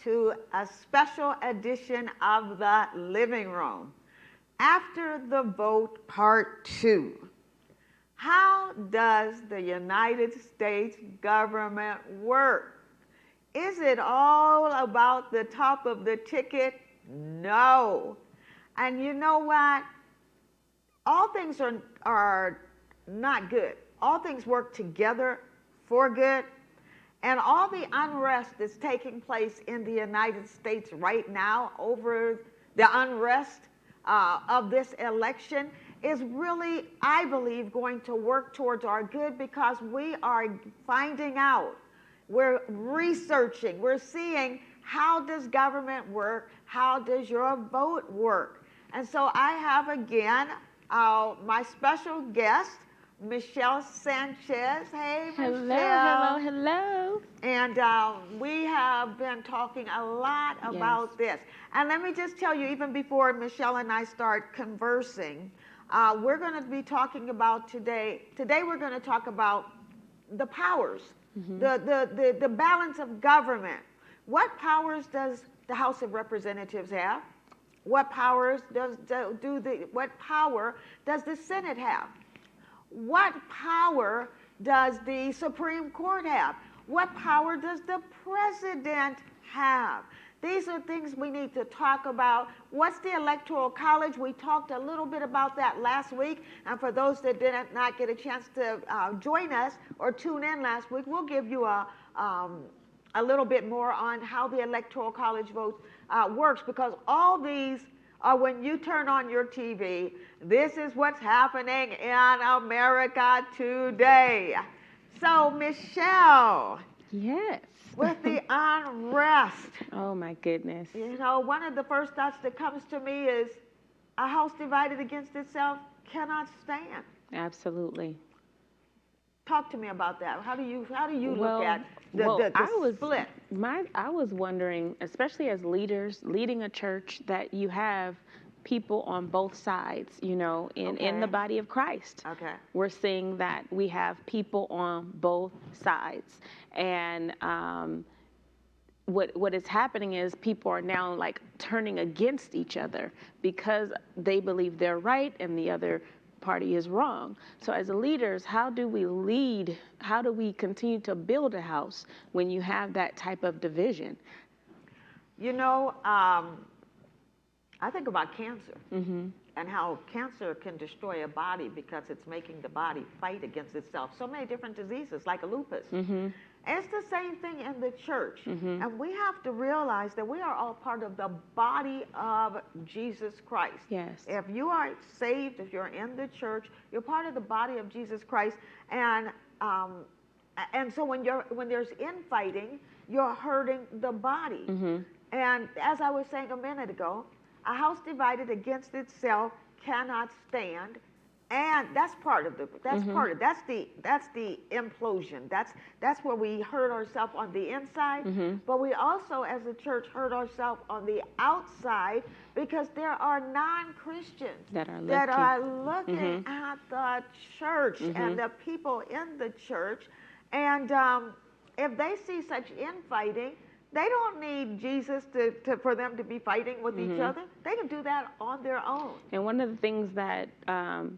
to a special edition of the Living Room. After the Vote Part 2. How does the United States government work? Is it all about the top of the ticket? No. And you know what? All things are not good. All things work together for good. And all the unrest that's taking place in the United States right now over the unrest of this election is really, I believe, going to work towards our good, because we are finding out, we're researching, we're seeing, how does government work? How does your vote work? And so I have again my special guest, Michelle Sanchez. Hey, hello, Michelle. hello, hello. And we have been talking a lot about this. And let me just tell you, even before Michelle and I start conversing, we're going to be talking about today we're going to talk about the powers, the balance of government. What powers does the House of Representatives have? What powers what power does the Senate have? What power does the Supreme Court have? What power does the president have? These are things we need to talk about. What's the Electoral College? We talked a little bit about that last week. And for those that did not get a chance to join us or tune in last week, we'll give you a little bit more on how the Electoral College vote works, because all these are, when you turn on your TV, this is what's happening in America today. So, Michelle. Yes. With the unrest. Oh, my goodness. You know, one of the first thoughts that comes to me is a house divided against itself cannot stand. Absolutely. Talk to me about that. How do you look at the split? I was wondering, especially as leaders leading a church, that you have people on both sides, you know, in the body of Christ. Okay. We're seeing that we have people on both sides. And what is happening is people are now like turning against each other because they believe they're right and the other party is wrong. So as leaders, how do we lead? How do we continue to build a house when you have that type of division? You know, I think about cancer and how cancer can destroy a body because it's making the body fight against itself. So many different diseases, like a lupus. It's the same thing in the church. And we have to realize that we are all part of the body of Jesus Christ. Yes. If you are saved, if you're in the church, you're part of the body of Jesus Christ. And so when there's infighting, you're hurting the body. And as I was saying a minute ago, a house divided against itself cannot stand. And that's part of that's the implosion. That's where we hurt ourselves on the inside, but we also as a church hurt ourselves on the outside, because there are non-Christians that are looking at the church and the people in the church, and if they see such infighting, they don't need Jesus for them to be fighting with each other. They can do that on their own. And one of the things that,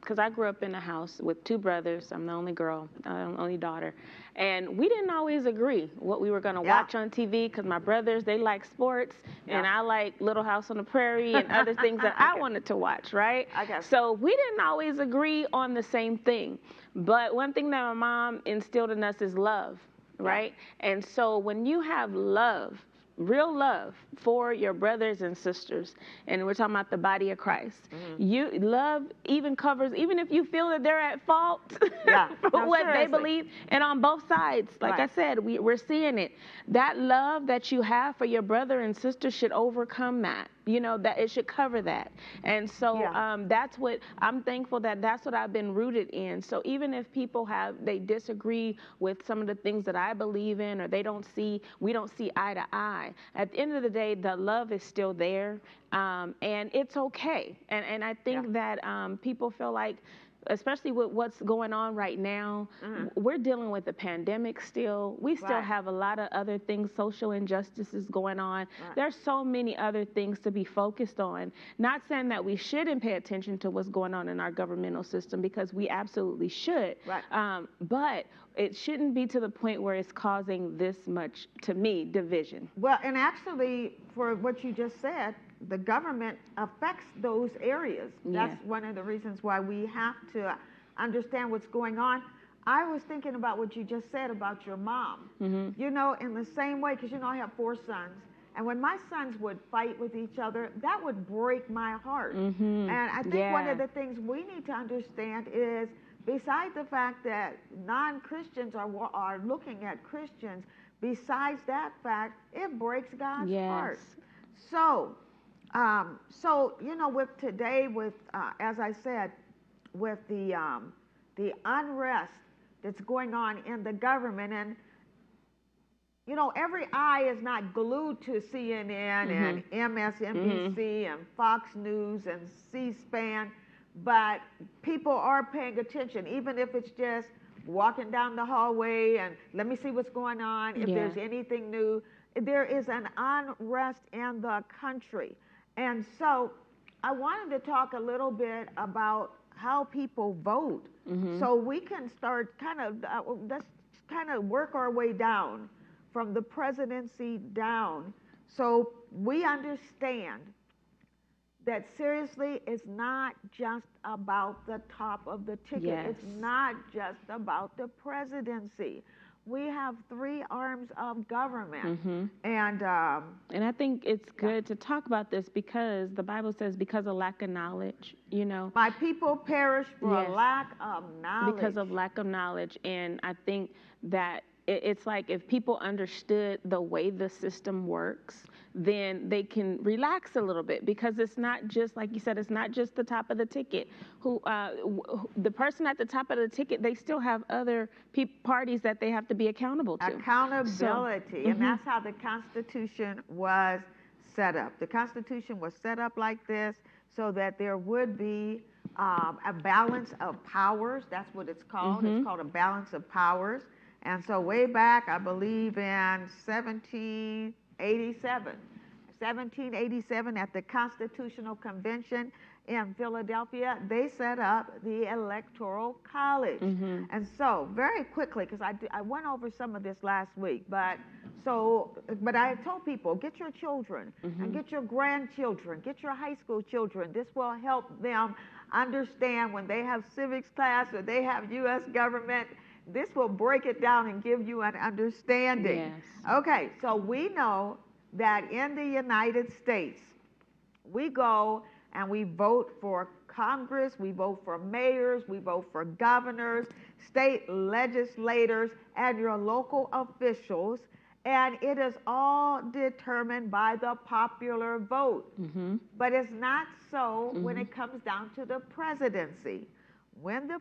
because I grew up in a house with two brothers, I'm the only girl, only daughter, and we didn't always agree what we were going to watch on TV, because my brothers, they like sports, and I like Little House on the Prairie and other things that I wanted to watch, right? So we didn't always agree on the same thing. But one thing that my mom instilled in us is love. Right? And so when you have love, real love for your brothers and sisters, and we're talking about the body of Christ, love even covers, even if you feel that they're at fault for what they believe, and on both sides, like I said, we're seeing it. That love that you have for your brother and sister should overcome that. You know, that it should cover that. And so that's what I'm thankful that's what I've been rooted in. So even if people they disagree with some of the things that I believe in, or we don't see eye to eye, at the end of the day, the love is still there. And it's okay. And I think that people feel like especially with what's going on right now, we're dealing with a pandemic still. We still have a lot of other things, social injustices going on. There's so many other things to be focused on. Not saying that we shouldn't pay attention to what's going on in our governmental system, because we absolutely should. But it shouldn't be to the point where it's causing this much, to me, division. Well, and actually, for what you just said, the government affects those areas. That's one of the reasons why we have to understand what's going on. I was thinking about what you just said about your mom. You know, in the same way, because you know I have 4 sons, and when my sons would fight with each other, that would break my heart. And I think one of the things we need to understand is, besides the fact that non-Christians are looking at Christians, besides that fact, it breaks God's heart. So, you know, with today, with as I said, with the unrest that's going on in the government, and you know, every eye is not glued to CNN and MSNBC and Fox News and C-SPAN, but people are paying attention, even if it's just walking down the hallway and let me see what's going on, if there's anything new. There is an unrest in the country. And so I wanted to talk a little bit about how people vote, so we can start kind of, let's kind of work our way down from the presidency down, so we understand that seriously, it's not just about the top of the ticket. It's not just about the presidency. We have 3 arms of government, and I think it's good to talk about this, because the Bible says, because of lack of knowledge, you know, my people perish for lack of knowledge. Because of lack of knowledge. And I think that it's like, if people understood the way the system works, then they can relax a little bit, because it's not just, like you said, it's not just the top of the ticket. The person at the top of the ticket, they still have other parties that they have to be accountable to. Accountability, and that's how the Constitution was set up. The Constitution was set up like this so that there would be a balance of powers. That's what it's called. It's called a balance of powers. And so way back, I believe in 1787 at the Constitutional Convention in Philadelphia, they set up the Electoral College. And so very quickly, because I went over some of this last week, but I told people, get your children and get your grandchildren, get your high school children. This will help them understand when they have civics class or they have U.S. government. This will break it down and give you an understanding. Okay, so we know that in the United States, we go and we vote for Congress, we vote for mayors, we vote for governors, state legislators, and your local officials, and it is all determined by the popular vote. But it's not so when it comes down to the presidency. With the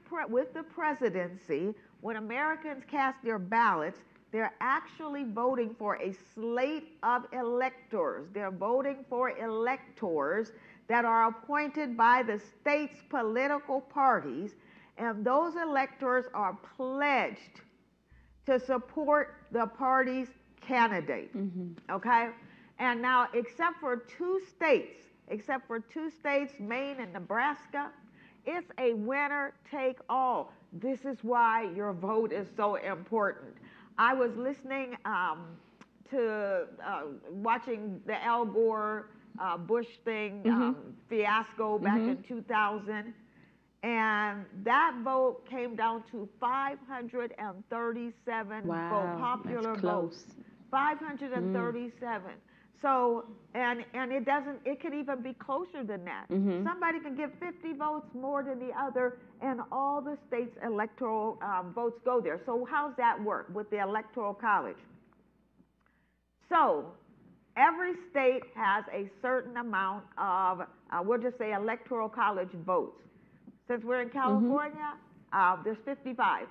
presidency, when Americans cast their ballots, they're actually voting for a slate of electors. They're voting for electors that are appointed by the state's political parties, and those electors are pledged to support the party's candidate. Okay? And now, except for two states, Maine and Nebraska, it's a winner take all. This is why your vote is so important. I was listening to watching the Al Gore Bush thing fiasco back in 2000, and that vote came down to 537 popular votes. 537. So, and it could even be closer than that. Somebody can get 50 votes more than the other, and all the state's electoral votes go there. So how's that work with the Electoral College? So every state has a certain amount of, we'll just say, Electoral College votes. Since we're in California, there's 55,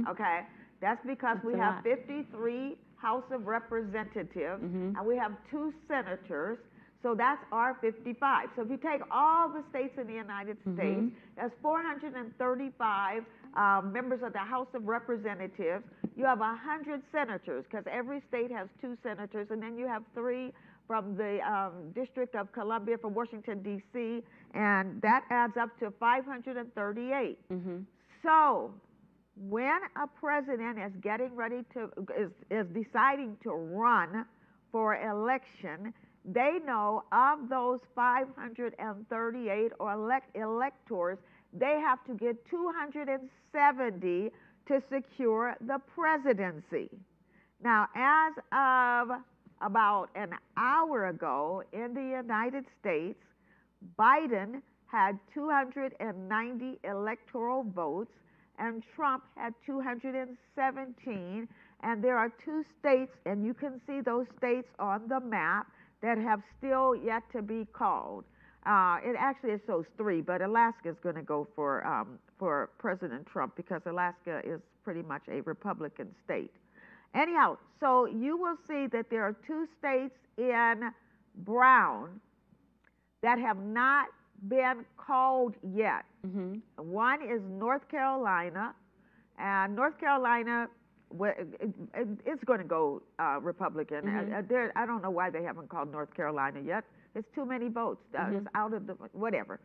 okay? That's because we have 53 House of Representatives, and we have 2 senators. So that's our 55. So if you take all the states in the United States, that's 435 members of the House of Representatives. You have 100 senators, because every state has 2 senators, and then you have 3 from the District of Columbia, from Washington, D.C., and that adds up to 538. So when a president is getting ready to, is deciding to run for election, they know of those 538 or electors, they have to get 270 to secure the presidency. Now, as of about an hour ago in the United States, Biden had 290 electoral votes and Trump had 217. And there are 2 states, and you can see those states on the map, that have still yet to be called. It actually shows 3, but Alaska is going to go for President Trump, because Alaska is pretty much a Republican state. Anyhow, so you will see that there are 2 states in brown that have not been called yet. One is North Carolina, and North Carolina, it's going to go Republican. I don't know why they haven't called North Carolina yet. It's too many votes. It's out of the, whatever.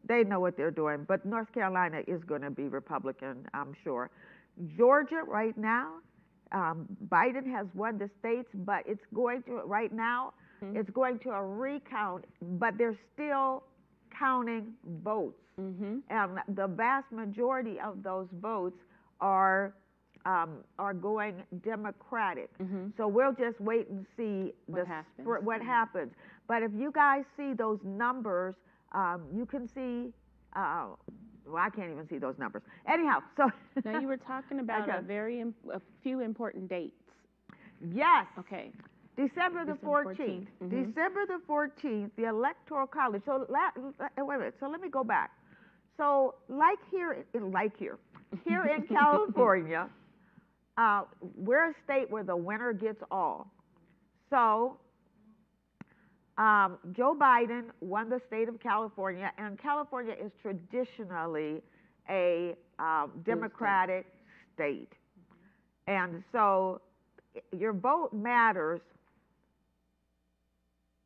They know what they're doing. But North Carolina is going to be Republican, I'm sure. Georgia, right now, Biden has won the states, but it's going to, right now, it's going to a recount, but they're still counting votes. And the vast majority of those votes are going Democratic. So we'll just wait and see what happens. But if you guys see those numbers, you can see, well, I can't even see those numbers. Anyhow, so. Now you were talking about a few important dates. Yes. Okay. December the 14th. December the 14th, the Electoral College. So wait a minute. So let me go back. So here in California, we're a state where the winner gets all. So Joe Biden won the state of California, and California is traditionally a Democratic state. And so your vote matters,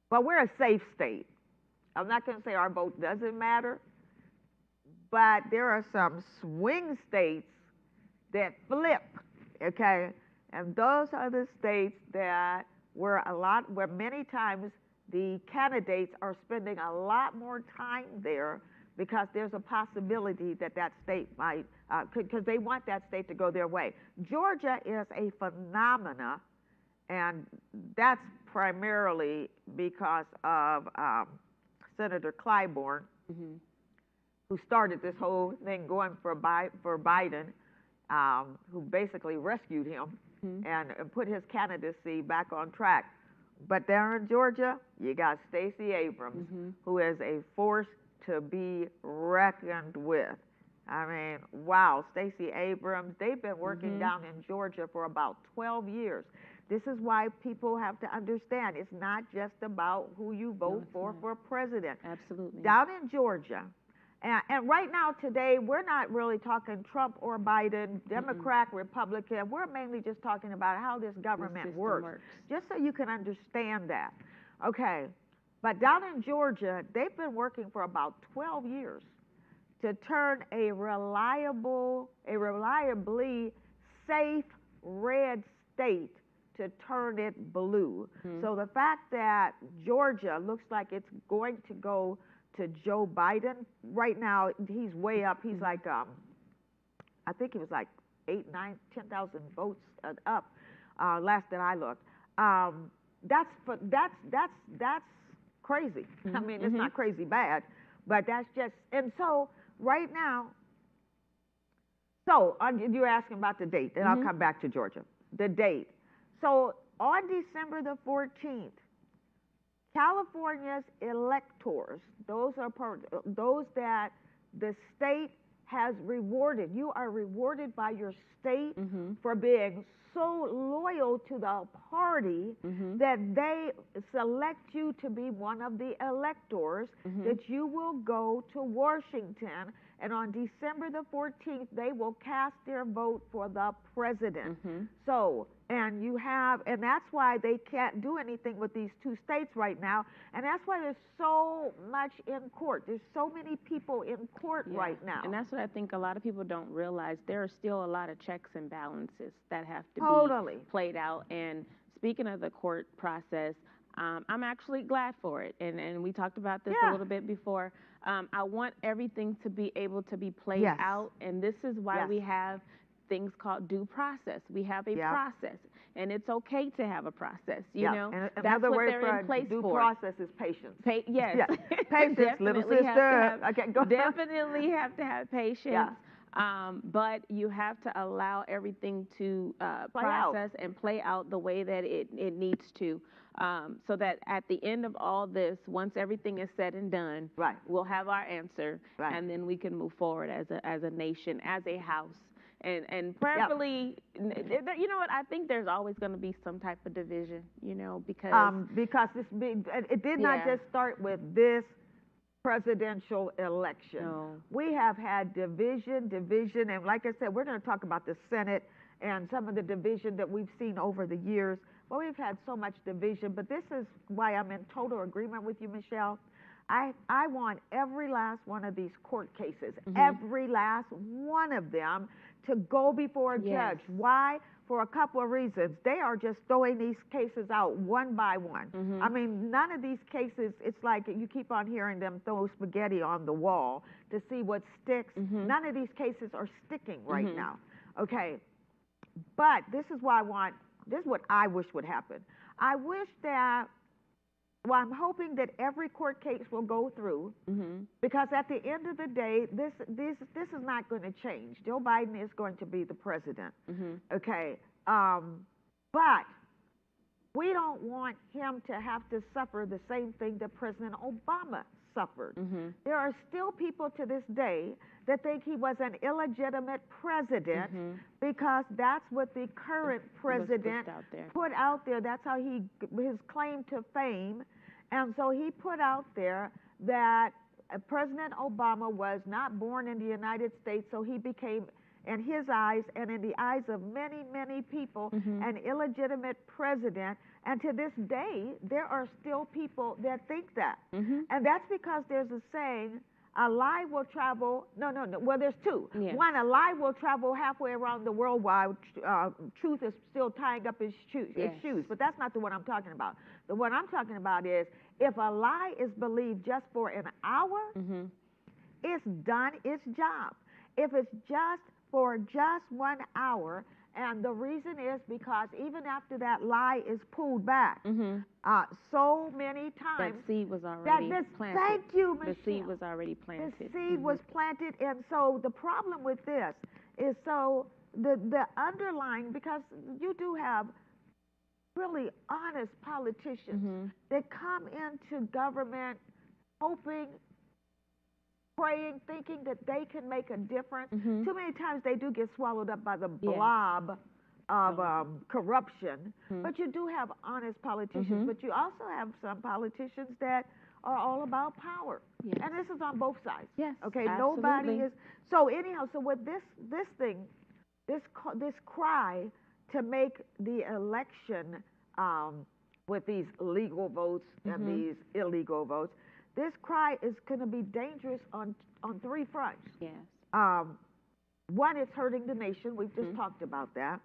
but we're a safe state. I'm not going to say our vote doesn't matter, but there are some swing states that flip, okay? And those are the states that where many times the candidates are spending a lot more time there, because there's a possibility that state might, because they want that state to go their way. Georgia is a phenomena, and that's primarily because of Senator Clyburn, who started this whole thing going for Biden, who basically rescued him and put his candidacy back on track. But there in Georgia, you got Stacey Abrams, who is a force to be reckoned with. I mean, wow, Stacey Abrams, they've been working down in Georgia for about 12 years. This is why people have to understand it's not just about who you vote for president. Absolutely. Down in Georgia, and right now today, we're not really talking Trump or Biden, Democrat, Republican. We're mainly just talking about how this government works, just so you can understand that. Okay, but down in Georgia, they've been working for about 12 years to turn a reliably safe red state to turn it blue. So the fact that Georgia looks like it's going to go to Joe Biden, right now he's way up. He's like, I think he was like 8, 9, 10,000 votes up last that I looked. That's crazy. I mean, it's not crazy bad, but that's just, and so right now, so you're asking about the date, and I'll come back to Georgia. The date. So on December the 14th, California's electors, those that the state has rewarded. You are rewarded by your state Mm-hmm. for being so loyal to the party Mm-hmm. that they select you to be one of the electors, Mm-hmm. that you will go to Washington, and on December the 14th, they will cast their vote for the president. Mm-hmm. So, and that's why they can't do anything with these two states right now, and that's why there's so much in court. There's so many people in court Yeah. right now. And that's what I think a lot of people don't realize. There are still a lot of checks and balances that have to Totally. be played out. And speaking of the court process, I'm actually glad for it. And we talked about this a Yeah. little bit before. I want everything to be able to be played Yes. out. And this is why Yes. we have things called due process. We have a Yep. process, and it's okay to have a process. You Yeah. know, And that's another what word they're for in place due for. process is patience. Yes. Yeah. Patience, little Definitely sister. have to have, Okay, go. definitely have to have patience. Yeah. But you have to allow everything to Play out. process and play out the way that it needs to, so that at the end of all this, once everything is said and done, Right. we'll have our answer, Right. and then we can move forward as a nation, as a house. And preferably, you know what? I think there's always going to be some type of division, you know, because it did not Yeah. just start with this presidential election. No. We have had division, and like I said, we're going to talk about the Senate and some of the division that we've seen over the years. But we've had so much division. But this is why I'm in total agreement with you, Michelle. I want every last one of these court cases, every last one of them, to go before a Yes. judge. Why? For a couple of reasons. They are just throwing these cases out one by one. I mean, none of these cases, it's like you keep on hearing them throw spaghetti on the wall to see what sticks. None of these cases are sticking right now. Okay. But this is what I wish would happen. I wish that, well, I'm hoping that every court case will go through, because at the end of the day, this is not going to change. Joe Biden is going to be the president. Okay, but we don't want him to have to suffer the same thing that President Obama suffered. There are still people to this day that think he was an illegitimate president, because that's what the current president put out there. That's how his claim to fame. And so he put out there that President Obama was not born in the United States, so he became, in his eyes and in the eyes of many, many people, an illegitimate president. And to this day, there are still people that think that. And that's because there's a saying, a lie will travel, no. Well, there's two. Yes. One, a lie will travel halfway around the world while truth is still tying up his shoes. But that's not the one I'm talking about. The one I'm talking about is, if a lie is believed just for an hour, it's done its job. If it's just for just 1 hour, and the reason is because even after that lie is pulled back, so many times, that seed was already planted. Thank you, Michelle. The seed was already planted. The seed was planted, and so the problem with this is, so the underlying, because you do have really honest politicians that come into government hoping, praying, thinking that they can make a difference. Too many times they do get swallowed up by the blob of corruption. But you do have honest politicians, but you also have some politicians that are all about power. And this is on both sides. Yes, okay, absolutely. Nobody is. So anyhow, so with this cry to make the election with these legal votes and these illegal votes, this cry is going to be dangerous on three fronts. Yes. One, it's hurting the nation. We've just talked about that.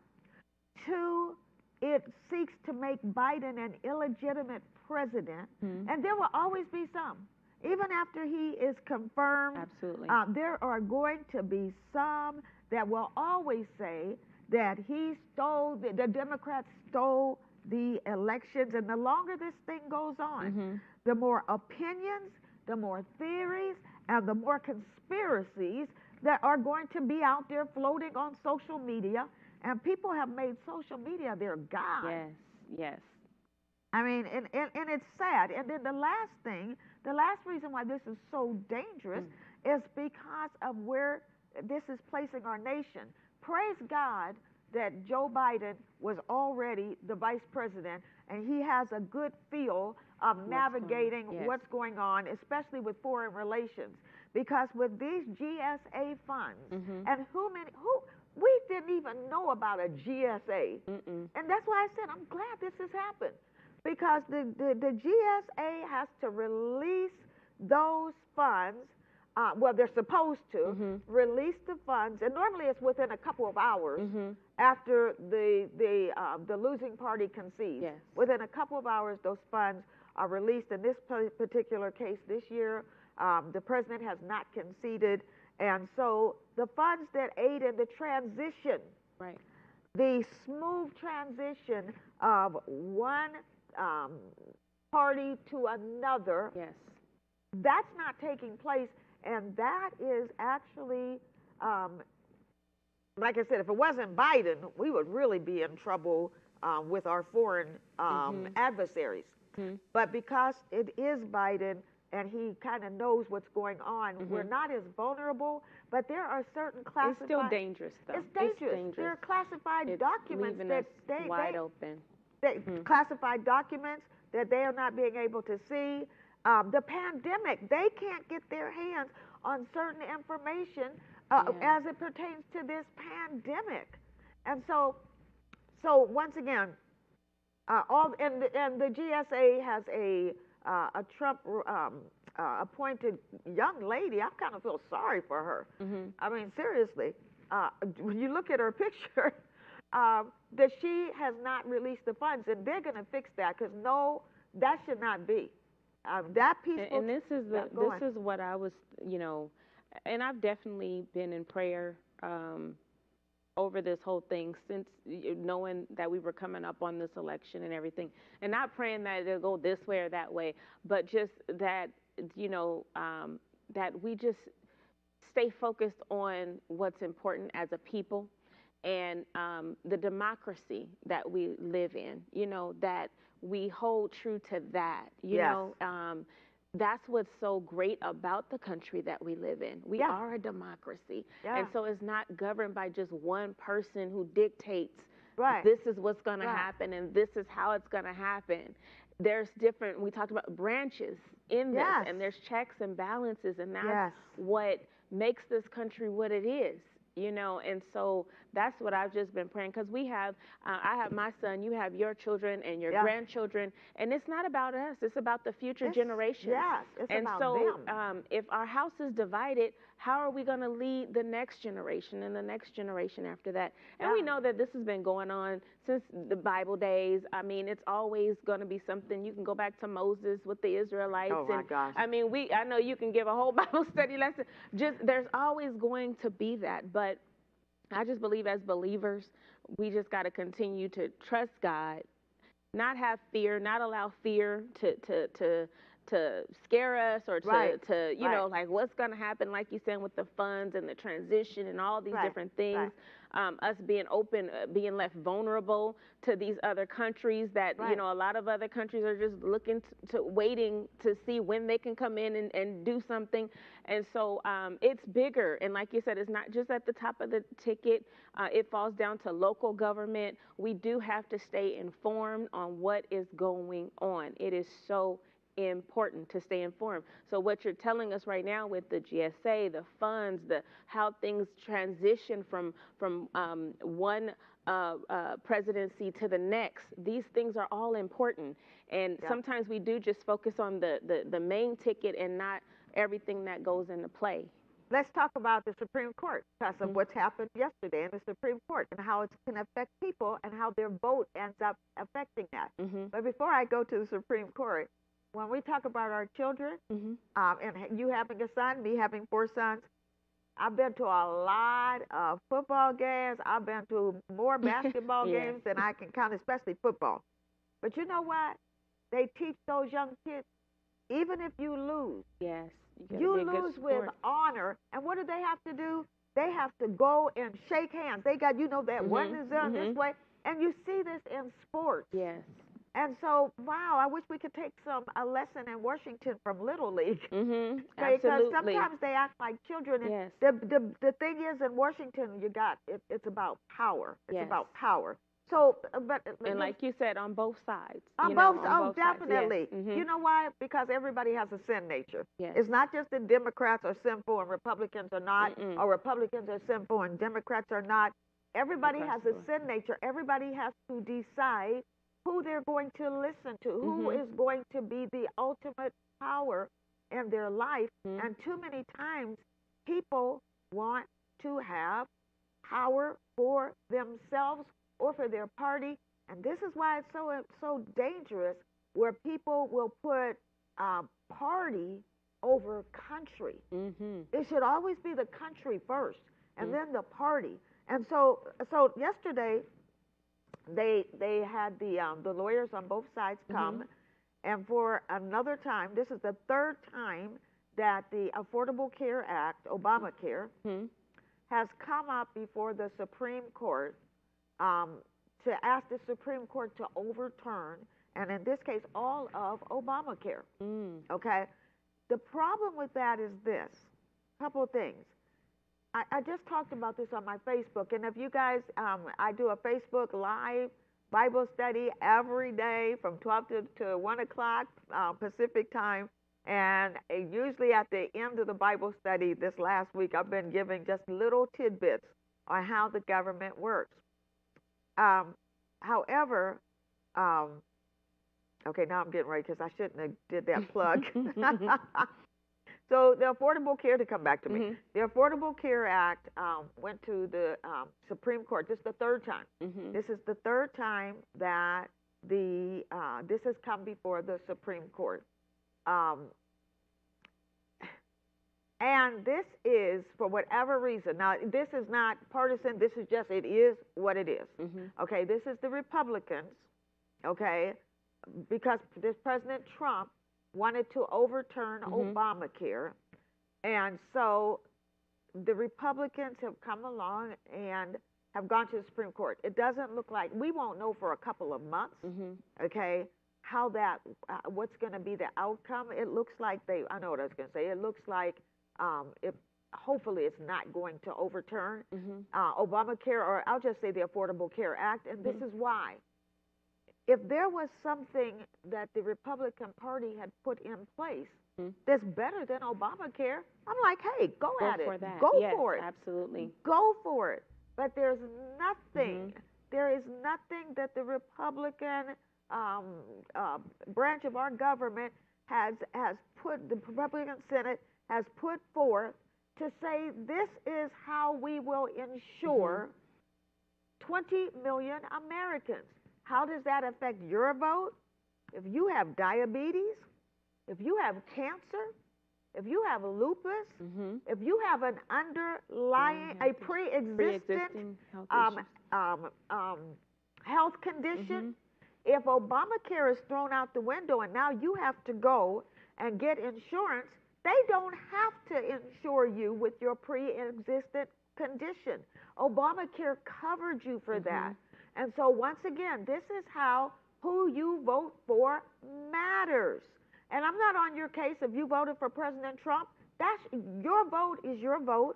Two, it seeks to make Biden an illegitimate president, and there will always be some. Even after he is confirmed, Absolutely. There are going to be some that will always say that he stole, the Democrats stole the elections. And the longer this thing goes on, the more opinions, the more theories, and the more conspiracies that are going to be out there floating on social media. And people have made social media their god. Yes, yes. I mean, and it's sad. And then the last reason why this is so dangerous is because of where this is placing our nation. Praise God that Joe Biden was already the vice president and he has a good feel of navigating what's going on, especially with foreign relations. Because with these GSA funds, and who we didn't even know about a GSA. And that's why I said I'm glad this has happened. Because the GSA has to release those funds. Well, they're supposed to release the funds, and normally it's within a couple of hours after the losing party concedes. Yes. Within a couple of hours, those funds are released. In this particular case, this year, the president has not conceded, and so the funds that aid in the transition, the smooth transition of one party to another, that's not taking place. And that is actually, like I said, if it wasn't Biden, we would really be in trouble with our foreign adversaries. But because it is Biden and he kind of knows what's going on, we're not as vulnerable, but there are certain classified... It's still dangerous, though. It's dangerous. There are classified documents that they wide open. Classified documents that they are not being able to see. The pandemic, they can't get their hands on certain information as it pertains to this pandemic. And so once again, the GSA has a Trump appointed young lady. I kind of feel sorry for her. I mean, seriously, when you look at her picture, that she has not released the funds, and they're going to fix that because no, that should not be. That peaceful. And this is what I was, and I've definitely been in prayer over this whole thing since knowing that we were coming up on this election and everything, and not praying that it'll go this way or that way, but just that that we just stay focused on what's important as a people, and the democracy that we live in. That we hold true to that, that's what's so great about the country that we live in. We are a democracy. And so it's not governed by just one person who dictates, this is what's going to happen and this is how it's going to happen. There's different, we talked about branches in this, and there's checks and balances, and that's what makes this country what it is. And so that's what I've just been praying, because we have, I have my son, you have your children and your grandchildren, and it's not about us, it's about the future generations. It's and about so them. If our house is divided, how are we going to lead the next generation and the next generation after that? And we know that this has been going on since the Bible days. I mean, it's always going to be something. You can go back to Moses with the Israelites. Oh my gosh. I mean, I know you can give a whole Bible study lesson. There's always going to be that. But I just believe as believers, we just got to continue to trust God, not have fear, not allow fear to scare us or to know, like what's going to happen, like you said, with the funds and the transition and all these different things. Us being open, being left vulnerable to these other countries that, a lot of other countries are just looking to waiting to see when they can come in and do something. And so it's bigger. And like you said, it's not just at the top of the ticket. It falls down to local government. We do have to stay informed on what is going on. It is so important to stay informed. So what you're telling us right now with the GSA, the funds, how things transition from one presidency to the next, these things are all important. And sometimes we do just focus on the main ticket and not everything that goes into play. Let's talk about the Supreme Court because of what's happened yesterday in the Supreme Court and how it can affect people and how their vote ends up affecting that. But before I go to the Supreme Court, when we talk about our children, and you having a son, me having 4 sons, I've been to a lot of football games. I've been to more basketball games than I can count, especially football. But you know what? They teach those young kids, even if you lose, you lose with honor. And what do they have to do? They have to go and shake hands. They got, that one is done this way. And you see this in sports. And so, wow, I wish we could take a lesson in Washington from Little League. Because Absolutely. sometimes they act like children. And Yes. the thing is, in Washington, it's about power. It's Yes. about power. So, but And like you said, on both sides. on You know, both, on oh, both sides. definitely. Yes. You know why? Because everybody has a sin nature. Yes. It's not just that Democrats are sinful and Republicans are not, Mm-mm. or Republicans are sinful and Democrats are not. Everybody Across has the a board. sin nature. Everybody has to decide who they're going to listen to, who Mhm. is going to be the ultimate power in their life. Mhm. And too many times, people want to have power for themselves or for their party. And this is why it's so dangerous, where people will put party over country. Mhm. It should always be the country first, and Mhm. then the party. And so yesterday, they had the lawyers on both sides come, and for another time, this is the third time that the Affordable Care Act, Obamacare, has come up before the Supreme Court, to ask the Supreme Court to overturn, and in this case, all of Obamacare. Okay? The problem with that is this. Couple of things. I just talked about this on my Facebook, and if you guys, I do a Facebook Live Bible study every day from 12 to 1 o'clock Pacific time, and usually at the end of the Bible study this last week, I've been giving just little tidbits on how the government works. However, okay, now I'm getting ready because I shouldn't have did that plug. So the Affordable Care, to come back to me, the Affordable Care Act went to the Supreme Court. This is the third time. This is the third time that this has come before the Supreme Court. And this is, for whatever reason, now this is not partisan, this is just, it is what it is. Okay, this is the Republicans, okay, because this President Trump wanted to overturn Obamacare. And so the Republicans have come along and have gone to the Supreme Court. It doesn't look like, we won't know for a couple of months, okay, how that, what's going to be the outcome. It looks like I know what I was going to say. It looks like hopefully it's not going to overturn Obamacare, or I'll just say the Affordable Care Act. And this is why. If there was something that the Republican Party had put in place that's better than Obamacare, I'm like, hey, go at it. Go for it. Absolutely. Go for it. But there's nothing. There is nothing that the Republican branch of our government has put, the Republican Senate has put forth to say this is how we will ensure 20 million Americans. How does that affect your vote? If you have diabetes, if you have cancer, if you have lupus, if you have an underlying, a pre-existing health condition, if Obamacare is thrown out the window and now you have to go and get insurance, they don't have to insure you with your pre-existing condition. Obamacare covered you for that. And so once again, this is how who you vote for matters. And I'm not on your case if you voted for President Trump. That's your vote is your vote.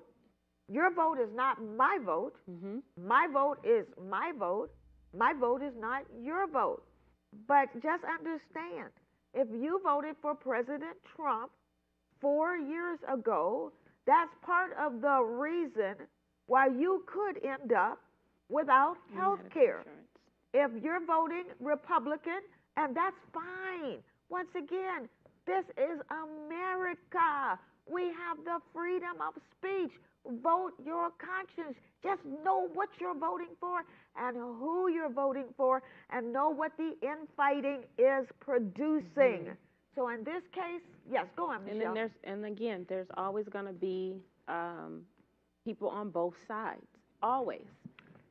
Your vote is not my vote. My vote is my vote. My vote is not your vote. But just understand, if you voted for President Trump 4 years ago, that's part of the reason why you could end up without health care. If you're voting Republican, and that's fine. Once again, this is America. We have the freedom of speech. Vote your conscience. Just know what you're voting for and who you're voting for, and know what the infighting is producing. So in this case, yes, go on, Michelle. And again, there's always going to be people on both sides. Always.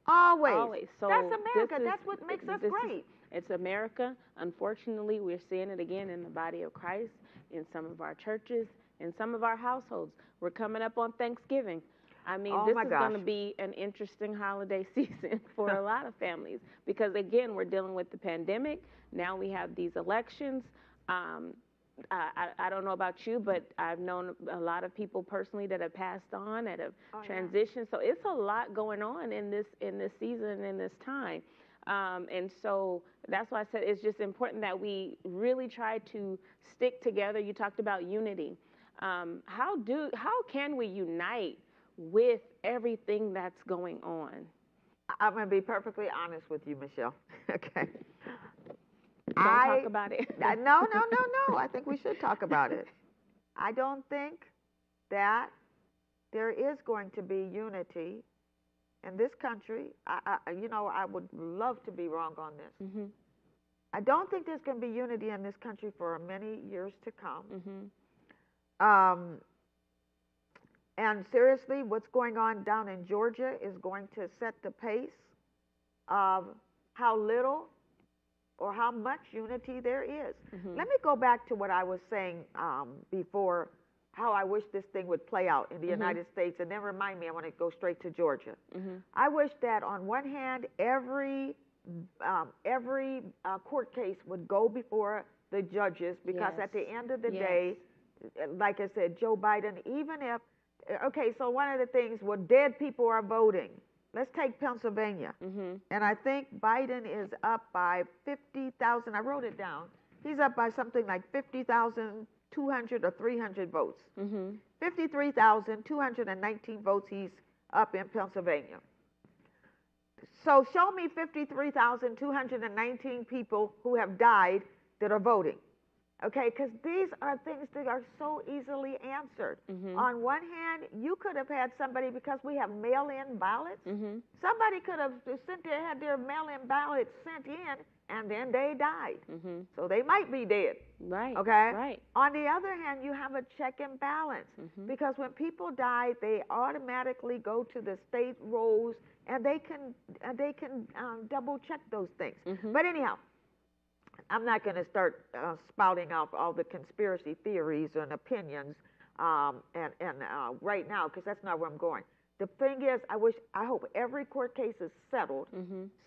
Always. So that's America. That's what makes us great. It's America. Unfortunately, we're seeing it again in the body of Christ, in some of our churches, in some of our households. We're coming up on Thanksgiving. I mean, Oh this my is going gosh. to be an interesting holiday season for a lot of families because, again, we're dealing with the pandemic. Now we have these elections. Um, I don't know about you, but I've known a lot of people personally that have passed on, that have transitioned. So it's a lot going on in this season, in this time. And so that's why I said it's just important that we really try to stick together. You talked about unity. How can we unite with everything that's going on? I'm going to be perfectly honest with you, Michelle. Okay. Don't talk about it. No. I think we should talk about it. I don't think that there is going to be unity in this country. I would love to be wrong on this. Mm-hmm. I don't think there's going to be unity in this country for many years to come. Mm-hmm. And seriously, what's going on down in Georgia is going to set the pace of how little or how much unity there is. Mm-hmm. Let me go back to what I was saying before, how I wish this thing would play out in the United States, and then remind me, I want to go straight to Georgia. I wish that on one hand, every court case would go before the judges, because at the end of the day, like I said, Joe Biden, even if, okay, so one of the things, well, dead people are voting. Let's take Pennsylvania. And I think Biden is up by 50,000. I wrote it down. He's up by something like 50,200 or 300 votes. 53,219 votes he's up in Pennsylvania. So show me 53,219 people who have died that are voting. Okay, because these are things that are so easily answered. On one hand, you could have had somebody, because we have mail-in ballots, somebody could have had their mail-in ballots sent in, and then they died. So they might be dead. Right. Okay? Right. On the other hand, you have a check and balance, because when people die, they automatically go to the state rolls, and they can double check those things. But anyhow, I'm not going to start spouting out all the conspiracy theories and opinions right now, because that's not where I'm going. The thing is, I hope every court case is settled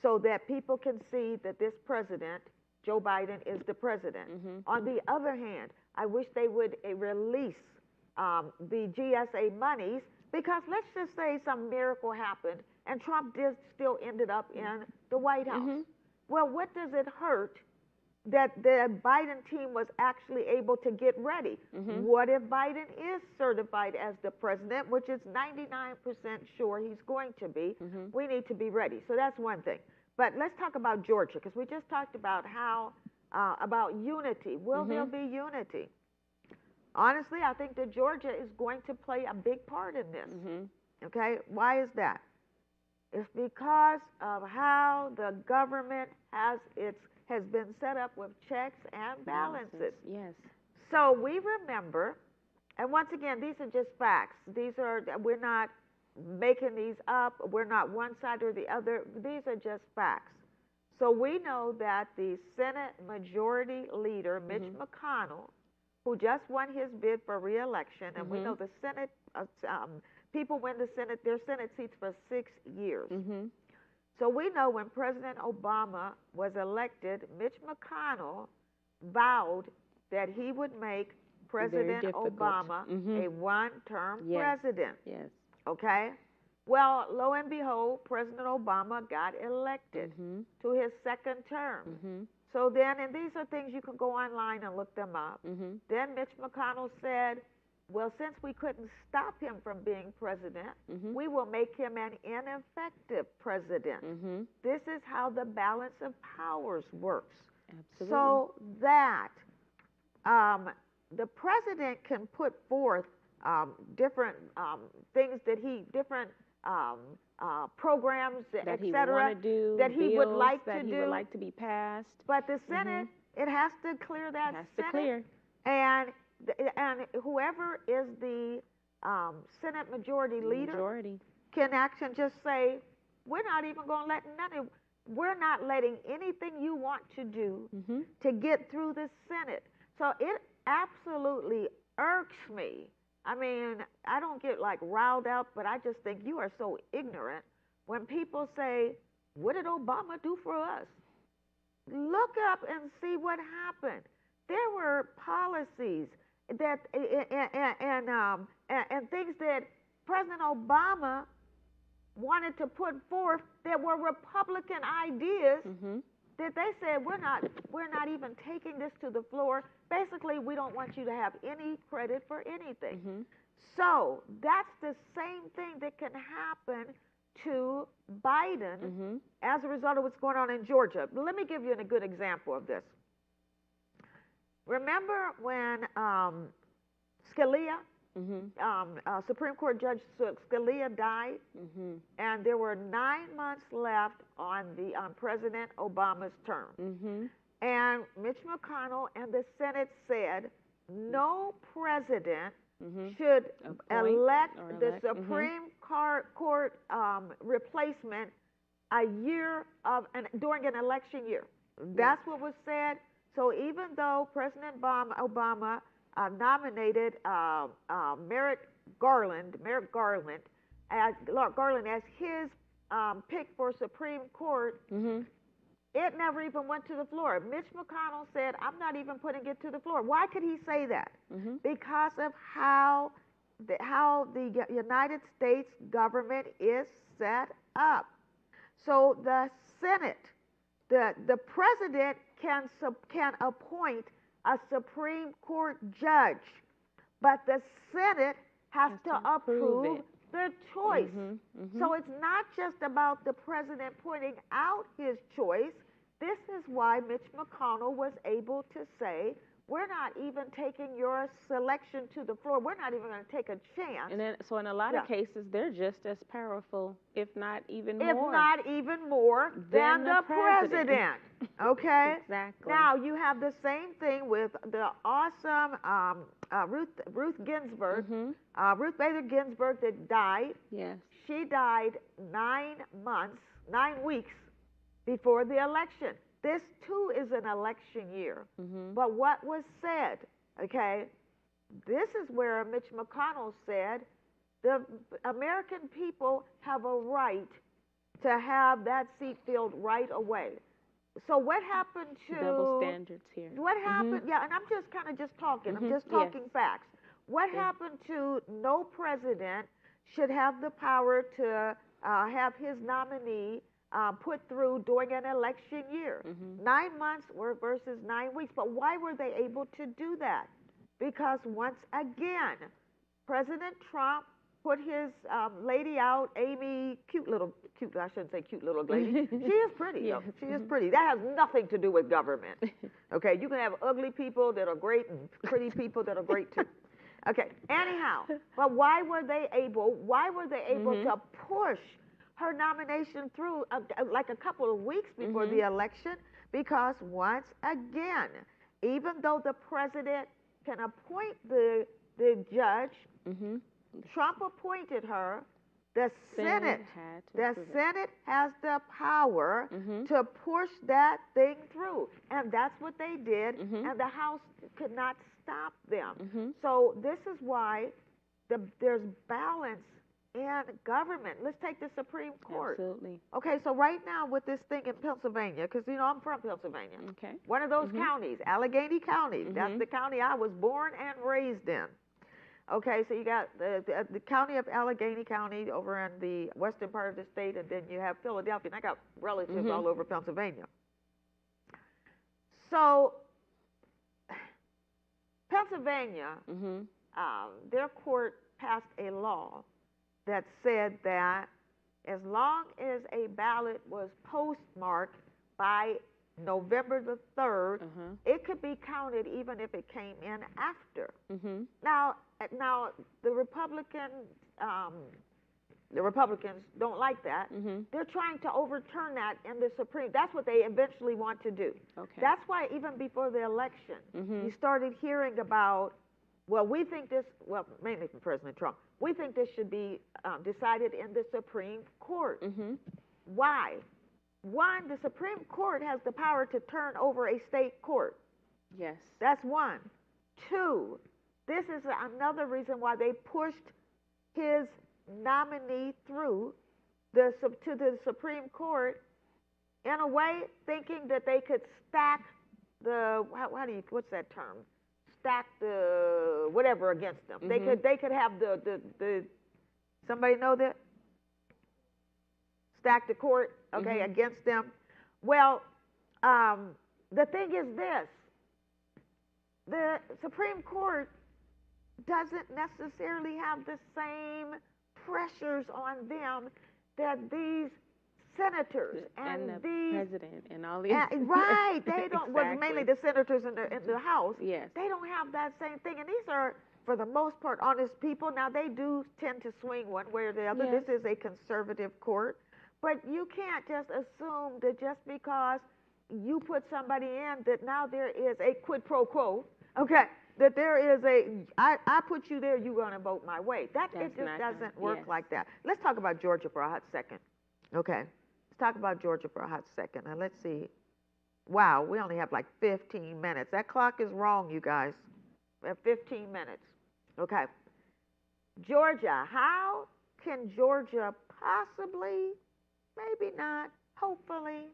so that people can see that this president, Joe Biden, is the president. On the other hand, I wish they would release the GSA monies, because let's just say some miracle happened and Trump still ended up in the White House. Well, what does it hurt that the Biden team was actually able to get ready? What if Biden is certified as the president, which is 99% sure he's going to be? We need to be ready. So that's one thing. But let's talk about Georgia, because we just talked about about unity. Will there be unity? Honestly, I think that Georgia is going to play a big part in this. Okay? Why is that? It's because of how the government has been set up with checks and balances. Yes. So we remember, and once again, these are just facts. We're not making these up. We're not one side or the other. These are just facts. So we know that the Senate Majority Leader, Mitch McConnell, who just won his bid for re-election, and we know the Senate, people win their Senate seats for 6 years. So we know when President Obama was elected, Mitch McConnell vowed that he would make President Obama a one-term president. Yes. Okay? Well, lo and behold, President Obama got elected to his second term. So then, and these are things you can go online and look them up. Then Mitch McConnell said, well, since we couldn't stop him from being president, we will make him an ineffective president. This is how the balance of powers works. Absolutely. So that the president can put forth different things different programs, et cetera, that he would like to do, would like to be passed. But the Senate, it has to clear that It has Senate. to clear. And whoever is the Senate Majority Leader can actually just say, we're not even going to we're not letting anything you want to do to get through the Senate. So it absolutely irks me I mean, I don't get like riled up, but I just think you are so ignorant when people say, what did Obama do for us? Look up and see what happened. There were policies that and things that President Obama wanted to put forth that were Republican ideas that they said we're not even taking this to the floor. Basically, we don't want you to have any credit for anything. So that's the same thing that can happen to Biden as a result of what's going on in Georgia. Let me give you a good example of this. Remember when Scalia, Supreme Court Judge Scalia died, and there were 9 months left on President Obama's term. And Mitch McConnell and the Senate said no president should elect the Supreme Court replacement a year during an election year. That's what was said. So even though President Obama nominated Merrick Garland as his pick for Supreme Court, it never even went to the floor. Mitch McConnell said, I'm not even putting it to the floor. Why could he say that? Because of how the United States government is set up. So the Senate, the president can appoint a Supreme Court judge, but the Senate has to approve the choice. So it's not just about the president pointing out his choice. This is why Mitch McConnell was able to say, we're not even taking your selection to the floor. We're not even going to take a chance. And then, so in a lot of cases, they're just as powerful, if not even more. If not even more than the president. Okay? Exactly. Now, you have the same thing with the awesome Ruth Ginsburg, Ruth Bader Ginsburg that died. Yes. She died 9 weeks before the election. This, too, is an election year. But what was said, okay, this is where Mitch McConnell said the American people have a right to have that seat filled right away. So what happened to... Double standards here. What happened... Yeah, and I'm just kind of just talking. I'm just talking facts. What happened to no president should have the power to have his nominee put through during an election year. 9 months versus 9 weeks. But why were they able to do that? Because once again, President Trump put his lady out, Amy, I shouldn't say cute little lady. She is pretty, though. She is pretty. That has nothing to do with government. Okay, you can have ugly people that are great and pretty people that are great too. Okay, anyhow, but why were they able to push her nomination through like a couple of weeks before the election? Because once again, even though the president can appoint the judge, Trump appointed her. The Senate has the power to push that thing through. And that's what they did, and the House could not stop them. So this is why there's balance in government. Let's take the Supreme Court. Absolutely. Okay, so right now with this thing in Pennsylvania, because, you know, I'm from Pennsylvania. Okay. One of those counties, Allegheny County. That's the county I was born and raised in. Okay, so you got the county of Allegheny County over in the western part of the state, and then you have Philadelphia, and I got relatives all over Pennsylvania. So Pennsylvania, their court passed a law that said that as long as a ballot was postmarked by November the 3rd, it could be counted even if it came in after. Now the Republicans don't like that. They're trying to overturn that in the Supreme. That's what they eventually want to do. Okay. That's why even before the election, you started hearing about, well, we think this, well, mainly from President Trump, we think this should be decided in the Supreme Court. Why? One, the Supreme Court has the power to turn over a state court. Yes. That's one. Two, this is another reason why they pushed his nominee through to the Supreme Court, in a way thinking that they could stack what's that term? Stack the whatever against them. Mm-hmm. They could have the somebody know that? Stack the court, okay, Mm-hmm. against them. Well, the thing is this: the Supreme Court doesn't necessarily have the same pressures on them that these senators and the these president and all these. right, they don't. Well, Exactly. mainly the senators in the House. Yes. They don't have that same thing, and these are, for the most part, honest people. Now they do tend to swing one way or the other. Yes. This is a conservative court, but you can't just assume that just because you put somebody in that now there is a quid pro quo. Okay, that there is I put you there, you're gonna vote my way. It just doesn't work yes. like that. Let's talk about Georgia for a hot second. Okay, let's talk about Georgia for a hot second. And let's see. Wow, we only have like 15 minutes. That clock is wrong, you guys. We have 15 minutes. Okay. Georgia, how can Georgia possibly, maybe not, hopefully,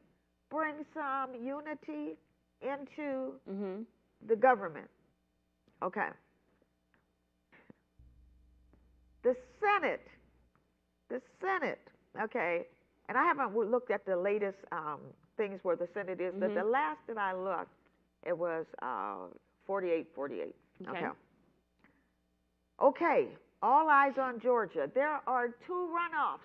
bring some unity into Mm-hmm. the government? Okay. The Senate, okay, and I haven't looked at the latest things where the Senate is, but the last that I looked, it was 48-48. Okay. Okay, all eyes on Georgia. There are 2 runoffs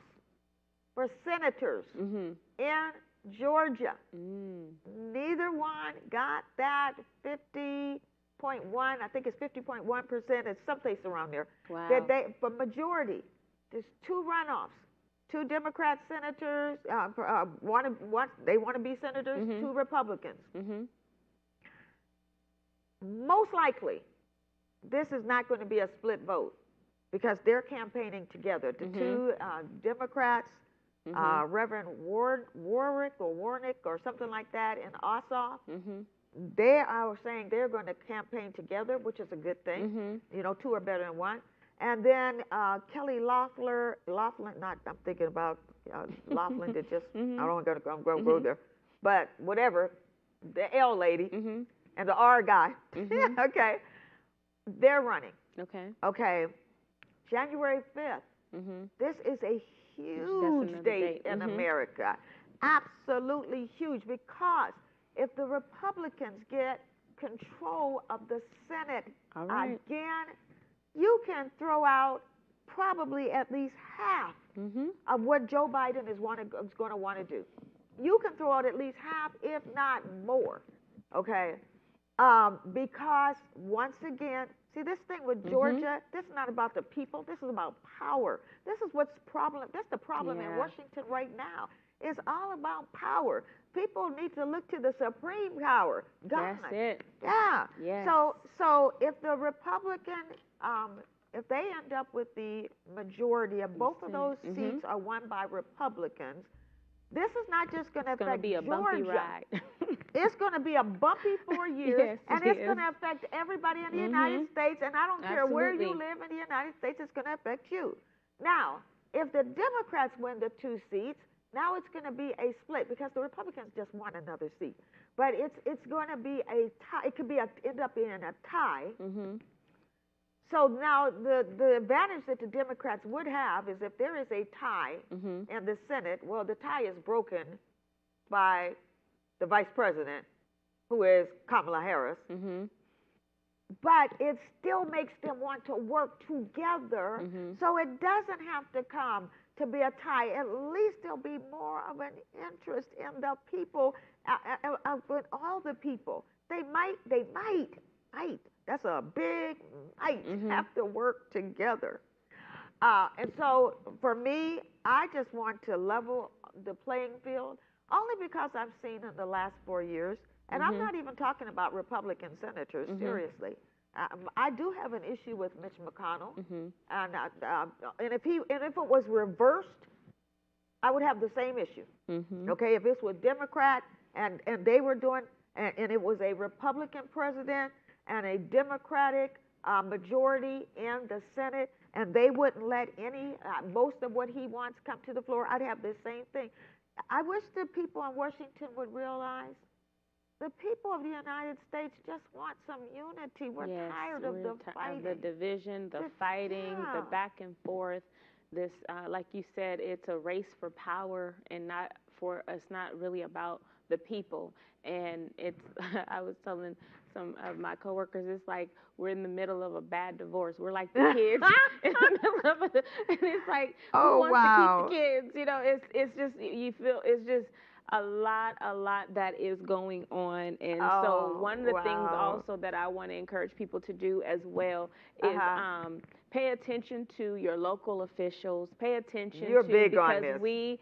for senators in Georgia. Neither one got that 50.1, I think it's 50.1%, it's someplace around there. Wow. That for majority, there's 2 runoffs. 2 Democrat senators, they want to be senators, 2 Republicans. Most likely, this is not going to be a split vote because they're campaigning together. The 2 Democrats, Reverend Warwick or something like that in Ossoff, they are saying they're going to campaign together, which is a good thing. You know, 2 are better than 1. And then Kelly Loeffler, I'm thinking about Laughlin that just, I don't want to go there, but whatever, the L lady and the R guy, okay, they're running. Okay, January 5th, this is a huge date in America, absolutely huge, because if the Republicans get control of the Senate again, you can throw out probably at least half of what Joe Biden is going to want to do. You can throw out at least half, if not more, okay? Because once again, see, this thing with Georgia, this is not about the people. This is about power. This is what's problem. That's the problem in Washington right now. It's all about power. People need to look to the supreme power, God. That's it. Yeah. Yes. So if the Republican, if they end up with the majority of both of those seats are won by Republicans, this is not just going to affect Georgia. It's going to be a bumpy ride. It's going to be a bumpy 4 years, and it's going to affect everybody in the United States, and I don't care where you live in the United States, it's going to affect you. Now, if the Democrats win the 2 seats, now it's going to be a split because the Republicans just won another seat. But it's going to be a tie. It could be end up being a tie. So now the advantage that the Democrats would have is if there is a tie in the Senate, well, the tie is broken by the vice president, who is Kamala Harris. But it still makes them want to work together, so it doesn't have to come to be a tie. At least there'll be more of an interest in the people, with all the people. They might, that's a big might, have to work together. And so for me, I just want to level the playing field, only because I've seen in the last 4 years, and I'm not even talking about Republican senators, seriously. I do have an issue with Mitch McConnell, and if it was reversed, I would have the same issue. Okay, if this was Democrat and they were doing, and it was a Republican president and a Democratic majority in the Senate, and they wouldn't let most of what he wants come to the floor, I'd have the same thing. I wish the people in Washington would realize the people of the United States just want some unity. We're tired of the fighting. Of the division, the fighting, the back and forth. This, like you said, it's a race for power, and it's not really about the people. And it's, I was telling some of my coworkers, it's like we're in the middle of a bad divorce. We're like the kids in the middle of it, and it's like, who wants to keep the kids? You know, it's just, you feel, it's just a lot that is going on. And so one of the things also that I want to encourage people to do as well is pay attention to your local officials. Pay attention because we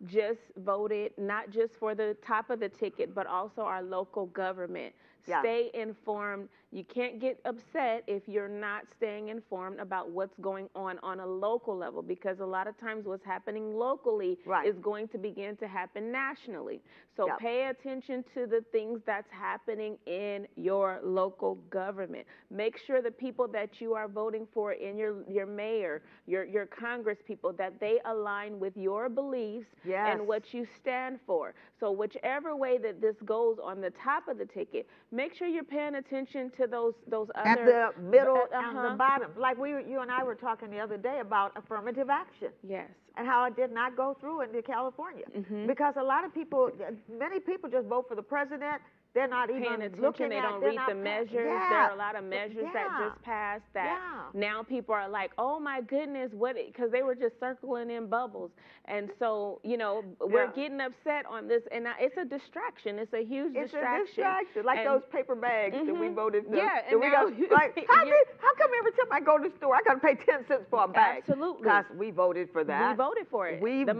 just voted not just for the top of the ticket, but also our local government. Stay informed. You can't get upset if you're not staying informed about what's going on a local level, because a lot of times what's happening locally is going to begin to happen nationally. So pay attention to the things that's happening in your local government. Make sure the people that you are voting for in your mayor, your Congress people, that they align with your beliefs and what you stand for. So whichever way that this goes on the top of the ticket, make sure you're paying attention to those other at the middle and the bottom. Like you and I were talking the other day about affirmative action. Yes. And how it did not go through in California, because a lot of people, many people just vote for the president. They're not even looking. They don't read the measures. There are a lot of measures that just passed that now people are like, oh my goodness, what? Because they were just circling in bubbles. And so, you know, we're getting upset on this, and it's a distraction. It's a huge distraction. It's a distraction, like those paper bags that we voted for. Yeah, and how come every time I go to the store, I got to pay 10 cents for a bag? Absolutely. Because we voted for that. We voted for it. The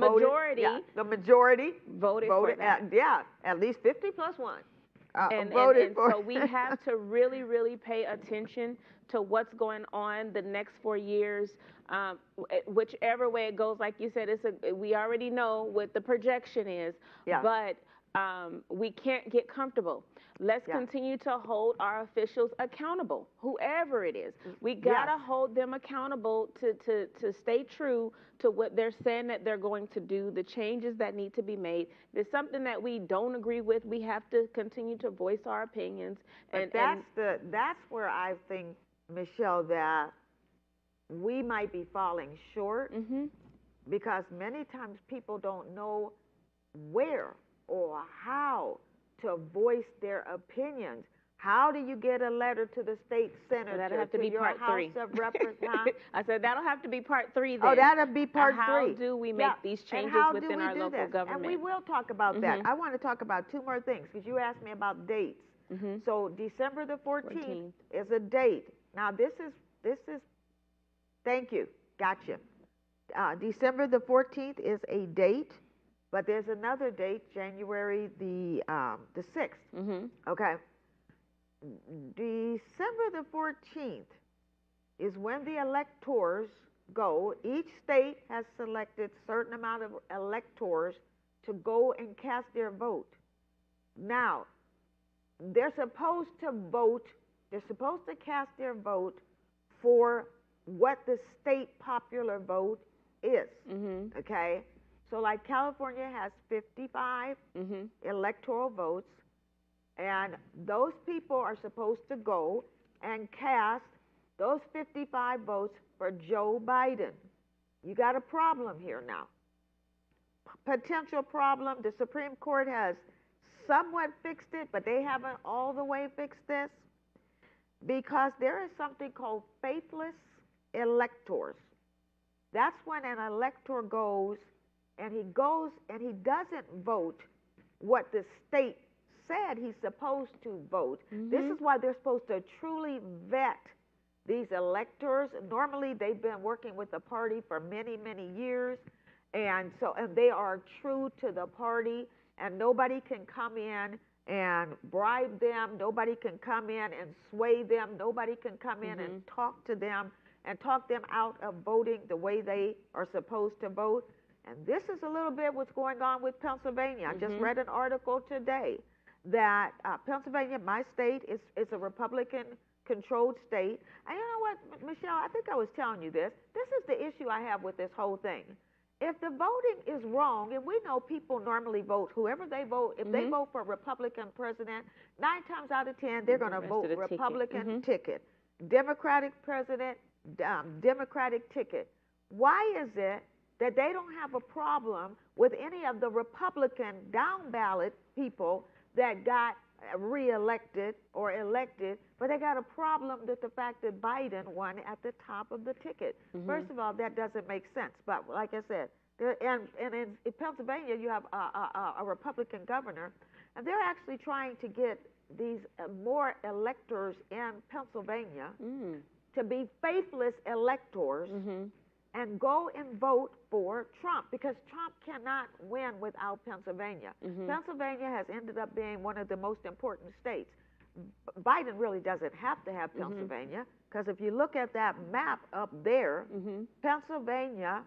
majority voted for that. At least 50 plus 1. And so we have to really, really pay attention to what's going on the next 4 years, whichever way it goes. Like you said, we already know what the projection is, but we can't get comfortable. Let's continue to hold our officials accountable, whoever it is. We gotta hold them accountable to stay true to what they're saying that they're going to do, the changes that need to be made. If there's something that we don't agree with, we have to continue to voice our opinions. But that's where I think, Michelle, that we might be falling short, because many times people don't know where or how to voice their opinions. How do you get a letter to the state senator? That'll have to be your part House 3. Of Representatives? I said that'll have to be part 3 then. Oh, that'll be part 3. How do we make these changes within our local government? And we will talk about that. I want to talk about 2 more things, because you asked me about dates. So December the 14th is a date. Now this is thank you, gotcha. December the 14th is a date. But there's another date, January the 6th. Okay. December the 14th is when the electors go. Each state has selected a certain amount of electors to go and cast their vote. Now, they're supposed to vote. They're supposed to cast their vote for what the state popular vote is. Okay. So like California has 55 electoral votes, and those people are supposed to go and cast those 55 votes for Joe Biden. You got a problem here now. Potential problem. The Supreme Court has somewhat fixed it, but they haven't all the way fixed this, because there is something called faithless electors. That's when an elector goes and he doesn't vote what the state said he's supposed to vote. This is why they're supposed to truly vet these electors. Normally, they've been working with the party for many, many years, and they are true to the party, and nobody can come in and bribe them. Nobody can come in and sway them. Nobody can come in and talk to them and talk them out of voting the way they are supposed to vote. And this is a little bit what's going on with Pennsylvania. I just read an article today that Pennsylvania, my state, is a Republican controlled state. And you know what, Michelle, I think I was telling you this. This is the issue I have with this whole thing. If the voting is wrong, and we know people normally vote, whoever they vote, if they vote for a Republican president, 9 times out of 10, they're going to vote Republican ticket. Democratic president, Democratic ticket. Why is it that they don't have a problem with any of the Republican down ballot people that got reelected or elected, but they got a problem with the fact that Biden won at the top of the ticket? First of all, that doesn't make sense. But like I said, and in Pennsylvania, you have a Republican governor, and they're actually trying to get these more electors in Pennsylvania to be faithless electors and go and vote for Trump, because Trump cannot win without Pennsylvania. Pennsylvania has ended up being one of the most important states. Biden really doesn't have to have Pennsylvania, because if you look at that map up there, Pennsylvania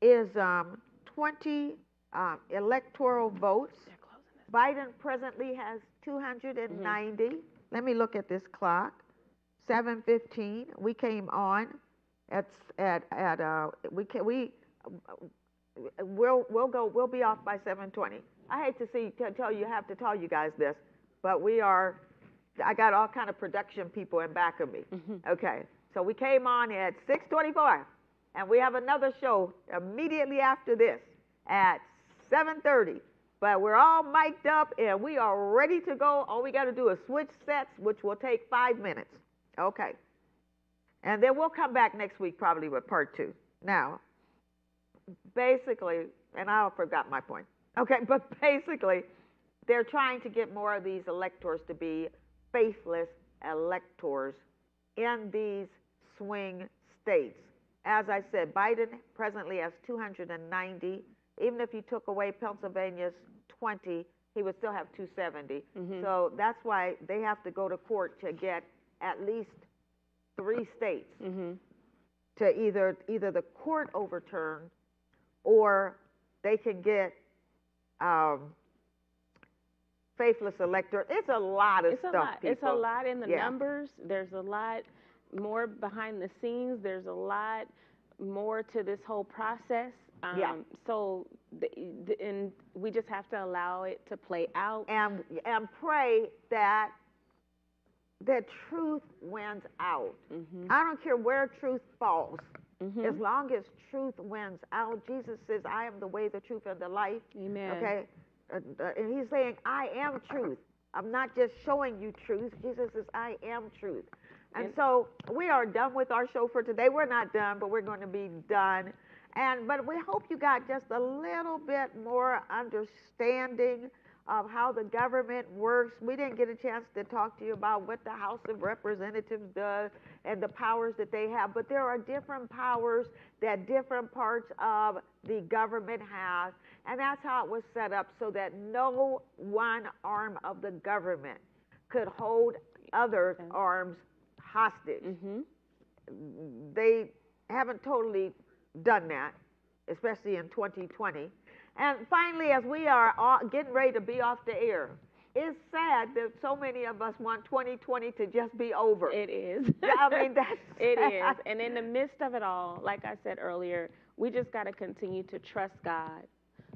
is 20 electoral votes. Biden presently has 290. Let me look at this clock. 7:15. We came on. We'll be off by 7:20. I hate to have to tell you guys this, but I got all kind of production people in back of me. Okay, so we came on at 6:24, and we have another show immediately after this at 7:30. But we're all mic'd up and we are ready to go. All we got to do is switch sets, which will take 5 minutes. Okay. And then we'll come back next week probably with part 2. Now, basically, and I forgot my point. Okay, but basically, they're trying to get more of these electors to be faithless electors in these swing states. As I said, Biden presently has 290. Even if you took away Pennsylvania's 20, he would still have 270. So that's why they have to go to court to get at least 3 states to either the court overturn, or they can get faithless elector. It's a lot of stuff. It's a lot in the numbers. There's a lot more behind the scenes. There's a lot more to this whole process. So, and we just have to allow it to play out and pray that truth wins out. I don't care where truth falls, as long as truth wins out. Jesus says, "I am the way, the truth, and the life." Amen. Okay, and he's saying, "I am truth. I'm not just showing you truth." Jesus says, "I am truth." And so we are done with our show for today. We're not done, but we're going to be done. But we hope you got just a little bit more understanding of how the government works. We didn't get a chance to talk to you about what the House of Representatives does and the powers that they have, but there are different powers that different parts of the government have, and that's how it was set up, so that no one arm of the government could hold other arms hostage. They haven't totally done that, especially in 2020. And finally, as we are getting ready to be off the air, it's sad that so many of us want 2020 to just be over. It is. I mean, that's it is. And in the midst of it all, like I said earlier, we just got to continue to trust God.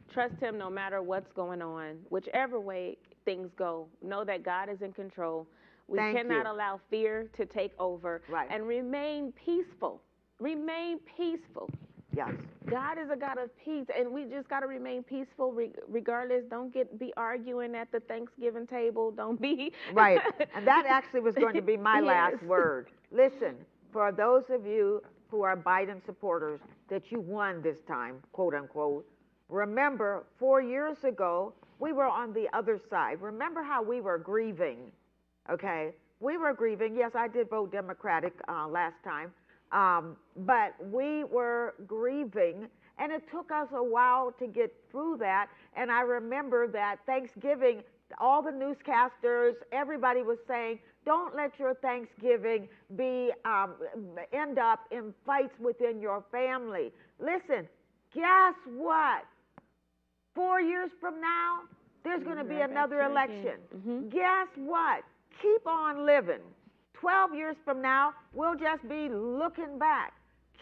Trust Him no matter what's going on, whichever way things go. Know that God is in control. We cannot allow fear to take over. And remain peaceful. Remain peaceful. Yes. God is a God of peace, and we just got to remain peaceful regardless. Don't be arguing at the Thanksgiving table. Don't be. Right. And that actually was going to be my last word. Listen, for those of you who are Biden supporters, that you won this time, quote unquote, remember 4 years ago, we were on the other side. Remember how we were grieving, okay? We were grieving. Yes, I did vote Democratic last time. But we were grieving, and it took us a while to get through that. And I remember that Thanksgiving, all the newscasters, everybody was saying, don't let your Thanksgiving end up in fights within your family. Listen, guess what? 4 years from now, there's going to be another election. Guess what? Keep on living. 12 years from now, we'll just be looking back.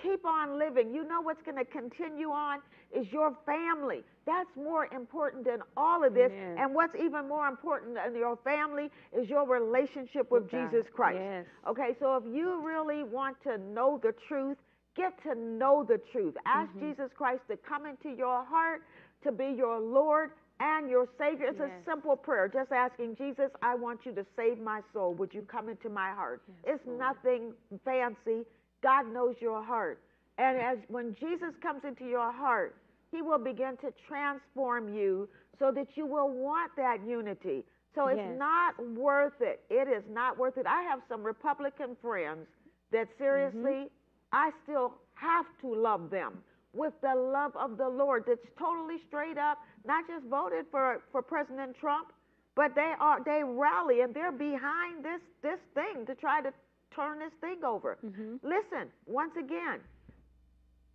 Keep on living. You know what's going to continue on is your family. That's more important than all of this. Amen. And what's even more important than your family is your relationship with Jesus Christ. Yes. Okay, so if you really want to know the truth, get to know the truth. Ask Jesus Christ to come into your heart, to be your Lord and your Savior. It's a simple prayer, just asking Jesus, I want you to save my soul. Would you come into my heart? It's nothing fancy. God knows your heart. And when Jesus comes into your heart, he will begin to transform you so that you will want that unity. So it's not worth it. It is not worth it. I have some Republican friends that seriously, I still have to love them with the love of the Lord that's totally straight up, not just voted for President Trump, but they rally and they're behind this thing to try to turn this thing over. Listen, once again,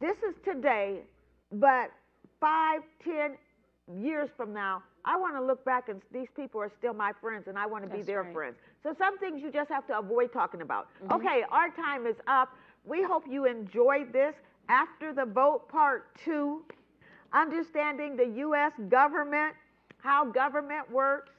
this is today, but 5, 10 years from now, I want to look back and these people are still my friends and I want to be their friends. So some things you just have to avoid talking about. Okay, our time is up. We hope you enjoyed this. After the vote, part 2, understanding the U.S. government, how government works,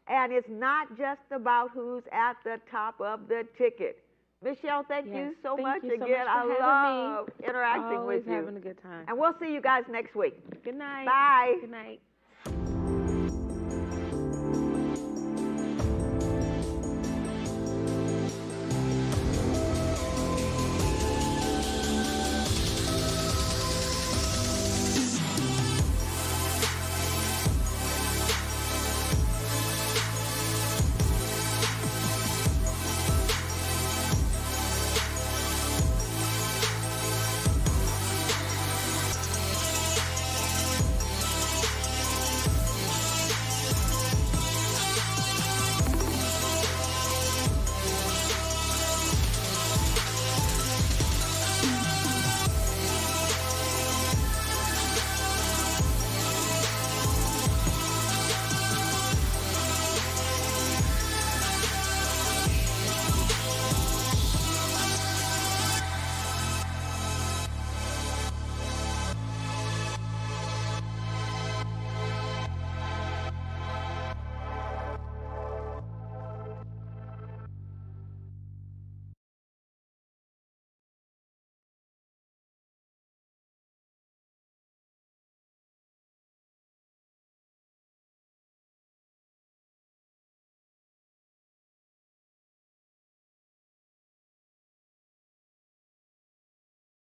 and it's not just about who's at the top of the ticket. Michelle, thank you so much again. I love interacting with you. Always having a good time. And we'll see you guys next week. Good night. Bye. Good night.